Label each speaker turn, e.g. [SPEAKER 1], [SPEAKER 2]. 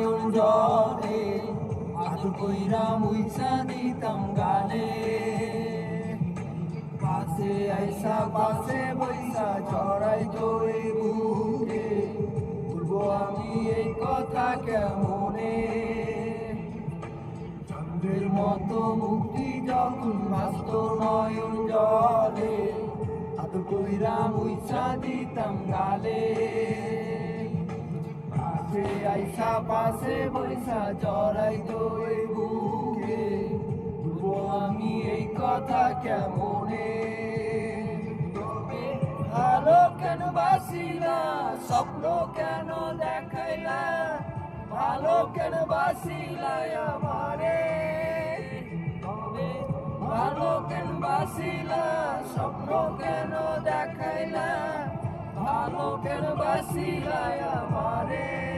[SPEAKER 1] নয়ন জলে আদর কইরা মুইসা দিতাম গালে পাশে আইসা পাশে বইসা জড়াই তোরে বুকে বলবো আমি এই কথা কেমনে চন্দ্রের মতো মুক্তি যখন ভাসত নয়ন জলে আদর কইরা মুইসা দিতাম গালে পাশে আইসা পাশে বইসা জড়াই তোরে বুকে বলবো আমি এই কথা কেমনে ভালো কেন বাসিলা স্বপ্ন কেন দেখাইলা ভালো কেন বাসিলা আমারে ভালো কেন বাসিলা স্বপ্ন কেন দেখাইলা ভালো কেন বাসিলা আমারে